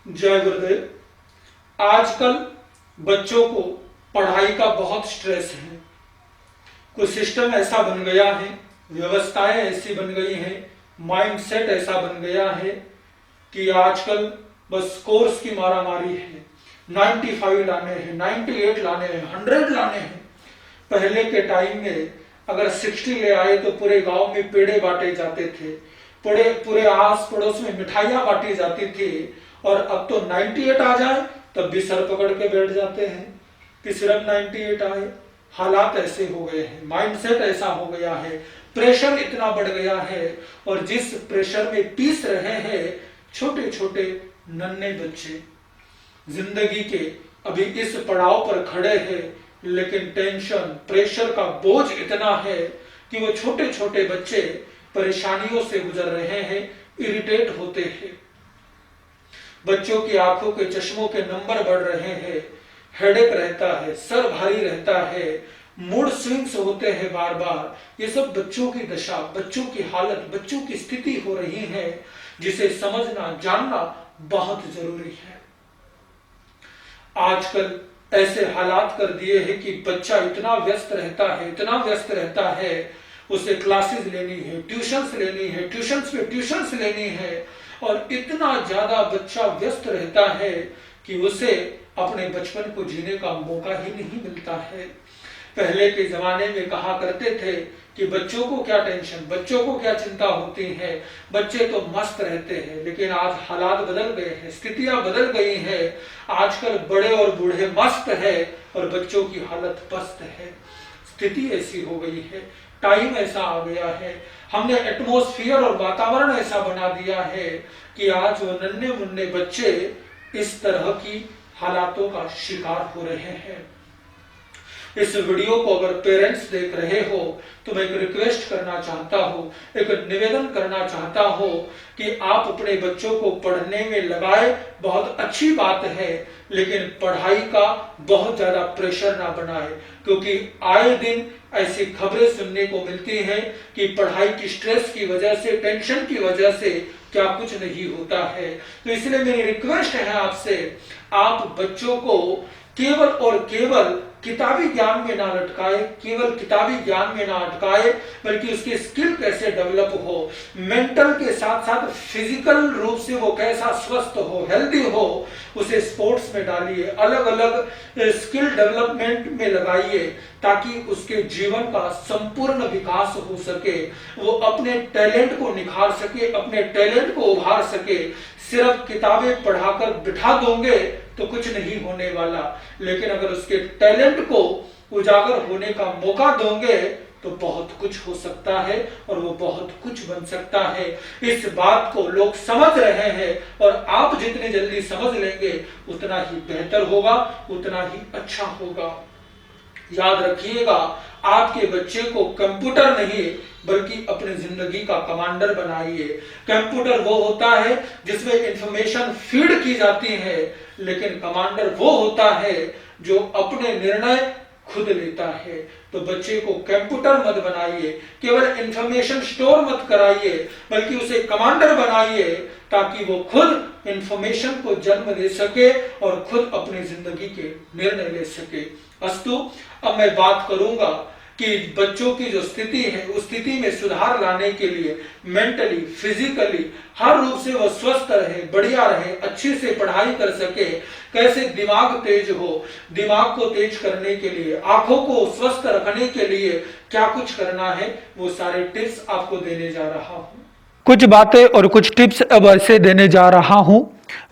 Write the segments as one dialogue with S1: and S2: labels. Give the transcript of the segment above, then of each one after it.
S1: जय गुरुदेव। आजकल बच्चों को पढ़ाई का बहुत स्ट्रेस है। कुछ सिस्टम ऐसा बन गया है, व्यवस्थाएं ऐसी बन गई हैं, माइंडसेट ऐसा बन गया है कि आजकल बस कोर्स की मारामारी है। 95 लाने हैं, 98 लाने हैं, 100 लाने हैं। पहले के टाइम में अगर 60 ले आए तो पूरे गांव में पेड़े बांटे जाते थे, पूरे आस पड़ोस में मिठाइयां बांटी जाती थी। और अब तो 98 आ जाए तब भी सर पकड़ के बैठ जाते हैं कि सिर्फ 98 आए। हालात ऐसे हो गए हैं, माइंडसेट ऐसा हो गया है, प्रेशर इतना बढ़ गया है। और जिस प्रेशर में पीस रहे हैं छोटे छोटे नन्हे बच्चे, जिंदगी के अभी इस पड़ाव पर खड़े हैं, लेकिन टेंशन प्रेशर का बोझ इतना है कि वो छोटे छोटे बच्चे परेशानियों से गुजर रहे हैं, इरिटेट होते हैं। बच्चों की आंखों के चश्मों के नंबर बढ़ रहे हैं, हेडेक रहता है, सर भारी रहता है, मूड स्विंग्स होते हैं बार बार। ये सब बच्चों की दशा, बच्चों की हालत, बच्चों की स्थिति हो रही है, जिसे समझना जानना बहुत जरूरी है। आजकल ऐसे हालात कर दिए हैं कि बच्चा इतना व्यस्त रहता है, इतना व्यस्त रहता है, उसे क्लासेस लेनी है, ट्यूशंस लेनी है, ट्यूशंस पे ट्यूशंस लेनी है, और इतना ज्यादा बच्चा व्यस्त रहता है कि उसे अपने बचपन को जीने का मौका ही नहीं मिलता है। पहले के जमाने में कहा करते थे कि बच्चों को क्या टेंशन, बच्चों को क्या चिंता होती है, बच्चे तो मस्त रहते हैं। लेकिन आज हालात बदल गए हैं, स्थितियां बदल गई हैं। आजकल बड़े और बूढ़े मस्त है और बच्चों की हालत पस्त है। स्थिति ऐसी हो गई है, टाइम ऐसा आ गया है, हमने एटमॉस्फेयर और वातावरण ऐसा बना दिया है कि आज वो नन्हे मुन्ने बच्चे इस तरह की हालातों का शिकार हो रहे हैं। इस वीडियो को अगर पेरेंट्स देख रहे हो तो मैं एक रिक्वेस्ट करना चाहता हूं, एक निवेदन करना चाहता हूं कि आप अपने बच्चों को पढ़ने में लगाए। बहुत अच्छी बात है, लेकिन पढ़ाई का बहुत ज्यादा प्रेशर ना बनाए, क्योंकि आए दिन ऐसी खबरें सुनने को मिलती हैं कि पढ़ाई की स्ट्रेस की वजह से, टेंशन की वजह से क्या कुछ नहीं होता है। तो इसलिए मेरी रिक्वेस्ट है आपसे, आप बच्चों को केवल और केवल किताबी ज्ञान में ना लटकाए, केवल किताबी ज्ञान में ना अटकाए, बल्कि उसके स्किल कैसे डेवलप हो, मेंटल के साथ साथ फिजिकल रूप से वो कैसा स्वस्थ हो, हेल्दी हो, उसे स्पोर्ट्स में डालिए, अलग अलग स्किल डेवलपमेंट में लगाइए, ताकि उसके जीवन का संपूर्ण विकास हो सके, वो अपने टैलेंट को निखार सके, अपने टैलेंट को उभार सके। सिर्फ किताबें पढ़ाकर बिठा दोगे तो कुछ नहीं होने वाला, लेकिन अगर उसके टैलेंट को उजागर होने का मौका दोगे तो बहुत कुछ हो सकता है और वो बहुत कुछ बन सकता है। इस बात को लोग समझ रहे हैं, और आप जितनी जल्दी समझ लेंगे उतना ही बेहतर होगा, उतना ही अच्छा होगा। याद रखिएगा, आपके बच्चे को कंप्यूटर नहीं बल्कि अपनी जिंदगी का कमांडर बनाइए। कंप्यूटर वो होता है जिसमें इंफॉर्मेशन फीड की जाती है, लेकिन कमांडर वो होता है जो अपने निर्णय खुद लेता है। तो बच्चे को कंप्यूटर मत बनाइए, केवल इंफॉर्मेशन स्टोर मत कराइए, बल्कि उसे कमांडर बनाइए, ताकि वो खुद इंफॉर्मेशन को जन्म दे सके और खुद अपनी जिंदगी के निर्णय ले सके। अस्तु, अब मैं बात करूंगा कि बच्चों की जो स्थिति है उस स्थिति में सुधार लाने के लिए मेंटली, फिजिकली हर रूप से वो स्वस्थ रहे, बढ़िया रहे, अच्छे से पढ़ाई कर सके, कैसे दिमाग तेज हो, दिमाग को तेज करने के लिए, आंखों को स्वस्थ रखने के लिए क्या कुछ करना है, वो सारे टिप्स आपको देने जा रहा हूं।
S2: कुछ बातें और कुछ टिप्स अब ऐसे देने जा रहा हूं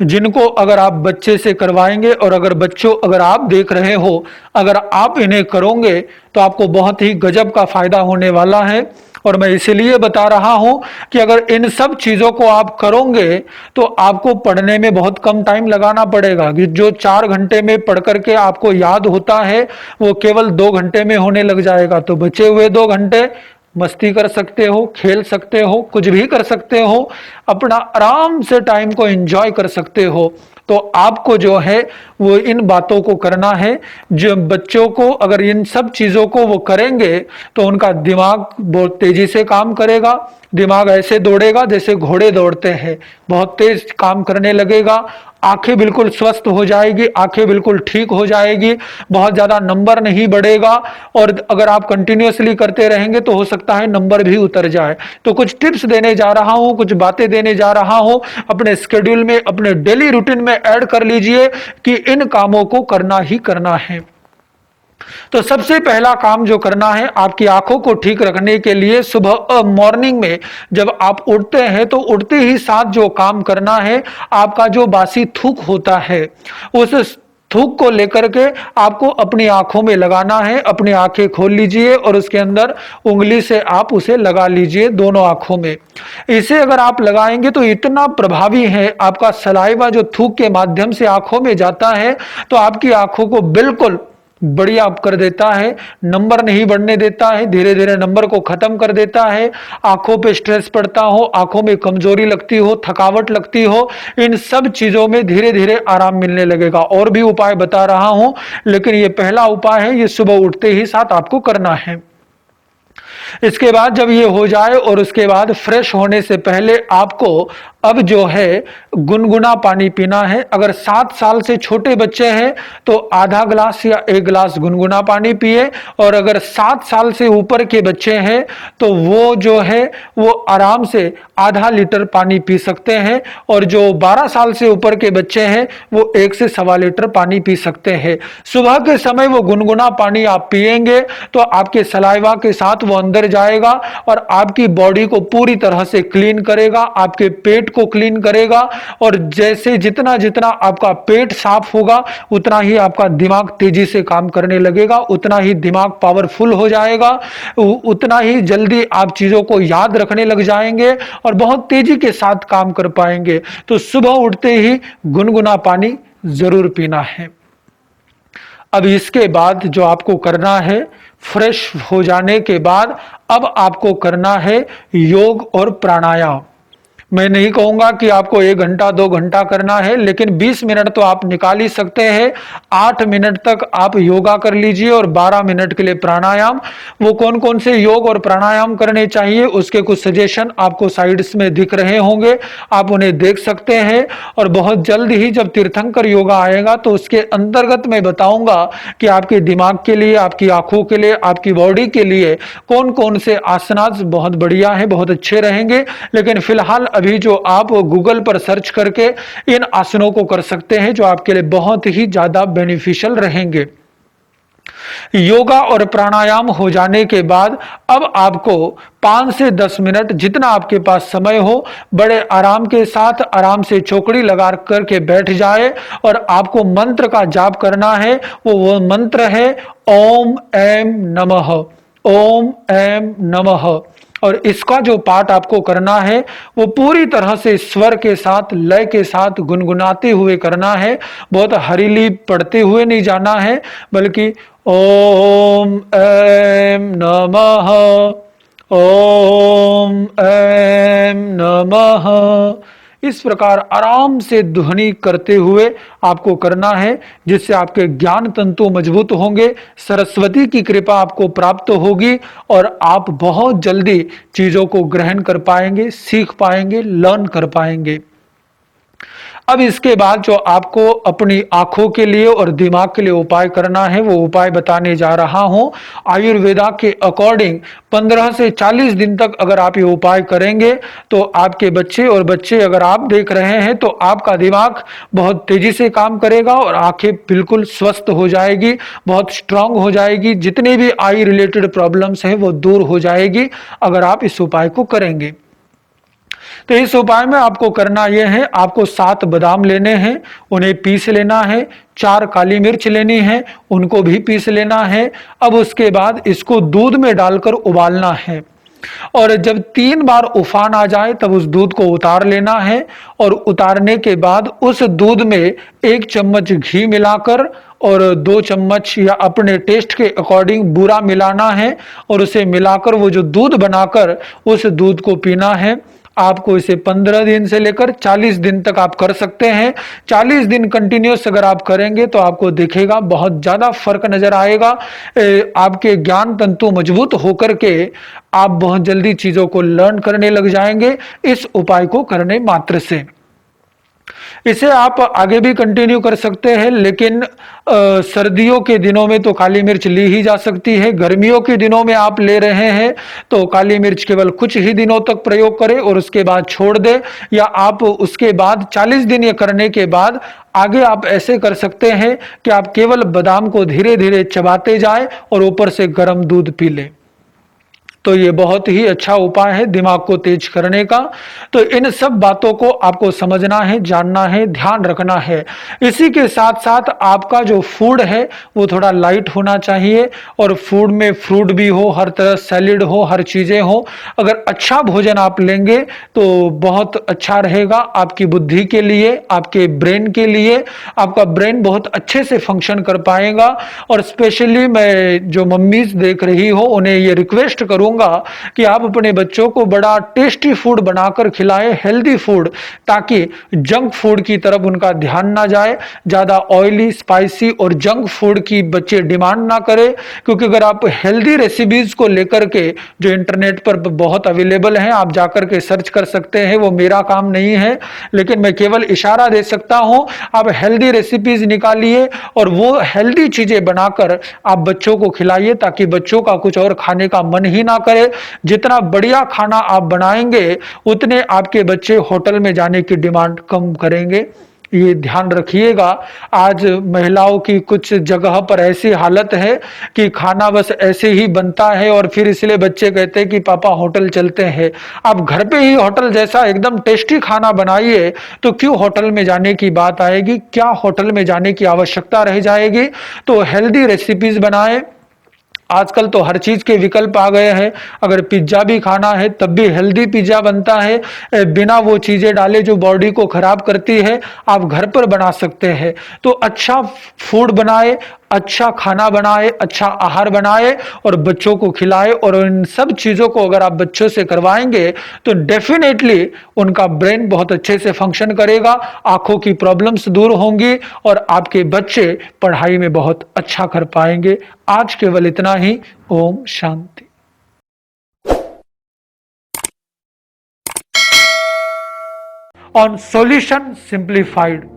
S2: जिनको अगर आप बच्चे से करवाएंगे, और अगर आप देख रहे हो, अगर आप इन्हें करोगे तो आपको बहुत ही गजब का फायदा होने वाला है। और मैं इसलिए बता रहा हूं कि अगर इन सब चीजों को आप करोगे तो आपको पढ़ने में बहुत कम टाइम लगाना पड़ेगा। कि जो 4 घंटे में पढ़ करके आपको याद होता है वो केवल 2 घंटे में होने लग जाएगा। तो बचे हुए 2 घंटे मस्ती कर सकते हो, खेल सकते हो, कुछ भी कर सकते हो। अपना आराम से टाइम को एंजॉय कर सकते हो। तो आपको जो है वो इन बातों को करना है। जो बच्चों को अगर इन सब चीजों को वो करेंगे तो उनका दिमाग बहुत तेजी से काम करेगा। दिमाग ऐसे दौड़ेगा जैसे घोड़े दौड़ते हैं, बहुत तेज काम करने लगेगा। आंखें बिल्कुल स्वस्थ हो जाएगी, आंखें बिल्कुल ठीक हो जाएगी, बहुत ज्यादा नंबर नहीं बढ़ेगा। और अगर आप कंटिन्यूअसली करते रहेंगे तो हो सकता है नंबर भी उतर जाए। तो कुछ टिप्स देने जा रहा हूं, कुछ बातें देने जा रहा हूं, अपने स्केड्यूल में, अपने डेली रूटीन में ऐड कर लीजिए कि इन कामों को करना ही करना है। तो सबसे पहला काम जो करना है आपकी आंखों को ठीक रखने के लिए, सुबह मॉर्निंग में जब आप उठते हैं तो उठते ही साथ जो काम करना है, आपका जो बासी थूक होता है उस थूक को लेकर के आपको अपनी आंखों में लगाना है। अपनी आंखें खोल लीजिए और उसके अंदर उंगली से आप उसे लगा लीजिए दोनों आंखों में। इसे अगर आप लगाएंगे तो इतना प्रभावी है, आपका सलाइवा जो थूक के माध्यम से आंखों में जाता है तो आपकी आंखों को बिल्कुल बढ़िया कर देता है, नंबर नहीं बढ़ने देता है, धीरे धीरे नंबर को खत्म कर देता है। आंखों पे स्ट्रेस पड़ता हो, आंखों में कमजोरी लगती हो, थकावट लगती हो, इन सब चीजों में धीरे धीरे आराम मिलने लगेगा। और भी उपाय बता रहा हूं, लेकिन ये पहला उपाय है, ये सुबह उठते ही साथ आपको करना है। इसके बाद जब ये हो जाए और उसके बाद फ्रेश होने से पहले आपको अब जो है गुनगुना पानी पीना है। अगर 7 साल से छोटे बच्चे हैं तो आधा ग्लास या 1 ग्लास गुनगुना पानी पिए, और अगर 7 साल से ऊपर के बच्चे हैं तो वो जो है वो आराम से आधा लीटर पानी पी सकते हैं, और जो 12 साल से ऊपर के बच्चे हैं वो 1 से सवा लीटर पानी पी सकते हैं। सुबह के समय वो गुनगुना पानी आप पिएंगे तो आपके सलाइवा के साथ वो अंदर जाएगा और आपकी बॉडी को पूरी तरह से क्लीन करेगा, आपके पेट को क्लीन करेगा। और जैसे जितना जितना आपका पेट साफ होगा उतना ही आपका दिमाग तेजी से काम करने लगेगा, उतना ही दिमाग पावरफुल हो जाएगा, उतना ही जल्दी आप चीजों को याद रखने लग जाएंगे और बहुत तेजी के साथ काम कर पाएंगे। तो सुबह उठते ही गुनगुना पानी जरूर पीना है। अब इसके बाद जो आपको करना है, फ्रेश हो जाने के बाद अब आपको करना है योग और प्राणायाम। मैं नहीं कहूंगा कि आपको 1 घंटा 2 घंटा करना है, लेकिन 20 मिनट तो आप निकाल ही सकते हैं। 8 मिनट तक आप योगा कर लीजिए और 12 मिनट के लिए प्राणायाम। वो कौन कौन से योग और प्राणायाम करने चाहिए उसके कुछ सजेशन आपको साइड्स में दिख रहे होंगे, आप उन्हें देख सकते हैं। और बहुत जल्द ही जब तीर्थंकर योगा आएगा तो उसके अंतर्गत मैं बताऊंगा कि आपके दिमाग के लिए, आपकी आंखों के लिए, आपकी बॉडी के लिए कौन कौन से आसनास बहुत बढ़िया हैं, बहुत अच्छे रहेंगे। लेकिन फिलहाल अभी जो आप गूगल पर सर्च करके इन आसनों को कर सकते हैं जो आपके लिए बहुत ही ज्यादा बेनिफिशियल रहेंगे। योगा और प्राणायाम हो जाने के बाद अब आपको 5 से 10 मिनट जितना आपके पास समय हो, बड़े आराम के साथ आराम से चौकड़ी लगा करके बैठ जाए और आपको मंत्र का जाप करना है। वो मंत्र है ओम ऐं नमः, ओम ऐं नमः। और इसका जो पाठ आपको करना है वो पूरी तरह से स्वर के साथ, लय के साथ गुनगुनाते हुए करना है। बहुत हरीली पढ़ते हुए नहीं जाना है, बल्कि ओम ऐं नमः, ओम ऐं नमः, इस प्रकार आराम से ध्वनि करते हुए आपको करना है, जिससे आपके ज्ञान तंतु मजबूत होंगे, सरस्वती की कृपा आपको प्राप्त होगी और आप बहुत जल्दी चीजों को ग्रहण कर पाएंगे, सीख पाएंगे, लर्न कर पाएंगे। अब इसके बाद जो आपको अपनी आंखों के लिए और दिमाग के लिए उपाय करना है वो उपाय बताने जा रहा हूं। आयुर्वेदा के अकॉर्डिंग 15 से 40 दिन तक अगर आप ये उपाय करेंगे तो आपके बच्चे, और बच्चे अगर आप देख रहे हैं तो आपका दिमाग बहुत तेजी से काम करेगा और आंखें बिल्कुल स्वस्थ हो जाएगी, बहुत स्ट्रांग हो जाएगी। जितने भी आई रिलेटेड प्रॉब्लम्स हैं वो दूर हो जाएगी अगर आप इस उपाय को करेंगे। तो इस उपाय में आपको करना यह है, आपको 7 बादाम लेने हैं, उन्हें पीस लेना है। 4 काली मिर्च लेनी है, उनको भी पीस लेना है। अब उसके बाद इसको दूध में डालकर उबालना है और जब 3 बार उफान आ जाए तब उस दूध को उतार लेना है। और उतारने के बाद उस दूध में 1 चम्मच घी मिलाकर और 2 चम्मच या अपने टेस्ट के अकॉर्डिंग बूरा मिलाना है और उसे मिलाकर वो जो दूध बनाकर उस दूध को पीना है। आपको इसे 15 दिन से लेकर 40 दिन तक आप कर सकते हैं। 40 दिन कंटिन्यूस अगर आप करेंगे तो आपको दिखेगा बहुत ज्यादा फर्क नजर आएगा। आपके ज्ञान तंतु मजबूत होकर के आप बहुत जल्दी चीजों को लर्न करने लग जाएंगे इस उपाय को करने मात्र से। इसे आप आगे भी कंटिन्यू कर सकते हैं, लेकिन सर्दियों के दिनों में तो काली मिर्च ली ही जा सकती है। गर्मियों के दिनों में आप ले रहे हैं तो काली मिर्च केवल कुछ ही दिनों तक प्रयोग करें और उसके बाद छोड़ दें, या आप उसके बाद 40 दिन ये करने के बाद आगे आप ऐसे कर सकते हैं कि आप केवल बादाम को धीरे धीरे चबाते जाएं और ऊपर से गर्म दूध पी लें। तो ये बहुत ही अच्छा उपाय है दिमाग को तेज करने का। तो इन सब बातों को आपको समझना है, जानना है, ध्यान रखना है। इसी के साथ साथ आपका जो फूड है वो थोड़ा लाइट होना चाहिए, और फूड में फ्रूट भी हो, हर तरह सैलेड हो, हर चीजें हो। अगर अच्छा भोजन आप लेंगे तो बहुत अच्छा रहेगा आपकी बुद्धि के लिए, आपके ब्रेन के लिए। आपका ब्रेन बहुत अच्छे से फंक्शन कर पाएगा। और स्पेशली मैं जो मम्मीज देख रही हो उन्हें ये रिक्वेस्ट करूंगा कि आप अपने बच्चों को बड़ा टेस्टी फूड बनाकर खिलाएं, हेल्दी फूड, ताकि जंक फूड की तरफ उनका ध्यान ना जाए। ज्यादा ऑयली, स्पाइसी और जंक फूड की बच्चे डिमांड ना करें, क्योंकि अगर आप हेल्दी रेसिपीज को लेकर के जो इंटरनेट पर बहुत अवेलेबल हैं, आप जाकर के सर्च कर सकते हैं, वो मेरा काम नहीं है, लेकिन मैं केवल इशारा दे सकता हूं। आप हेल्दी रेसिपीज निकालिए और वो हेल्दी चीजें बनाकर आप बच्चों को खिलाइए, ताकि बच्चों का कुछ और खाने का मन ही ना करे। जितना बढ़िया खाना आप बनाएंगे उतने आपके बच्चे होटल में जाने की डिमांड कम करेंगे। ये ध्यान रखिएगा। आज महिलाओं की कुछ जगह पर ऐसी हालत है कि खाना बस ऐसे ही बनता है और फिर इसलिए बच्चे कहते हैं कि पापा होटल चलते हैं। आप घर पे ही होटल जैसा एकदम टेस्टी खाना बनाइए तो क्यों होटल में जाने की बात आएगी, क्या होटल में जाने की आवश्यकता रह जाएगी। तो हेल्दी रेसिपीज बनाएं। आजकल तो हर चीज के विकल्प आ गए हैं। अगर पिज्जा भी खाना है तब भी हेल्दी पिज्जा बनता है, बिना वो चीजें डाले जो बॉडी को खराब करती है, आप घर पर बना सकते हैं। तो अच्छा फूड बनाए, अच्छा खाना बनाए, अच्छा आहार बनाए और बच्चों को खिलाए। और इन सब चीजों को अगर आप बच्चों से करवाएंगे तो डेफिनेटली उनका ब्रेन बहुत अच्छे से फंक्शन करेगा, आंखों की प्रॉब्लम्स दूर होंगी और आपके बच्चे पढ़ाई में बहुत अच्छा कर पाएंगे। आज केवल इतना ही। ओम शांति। On solution simplified.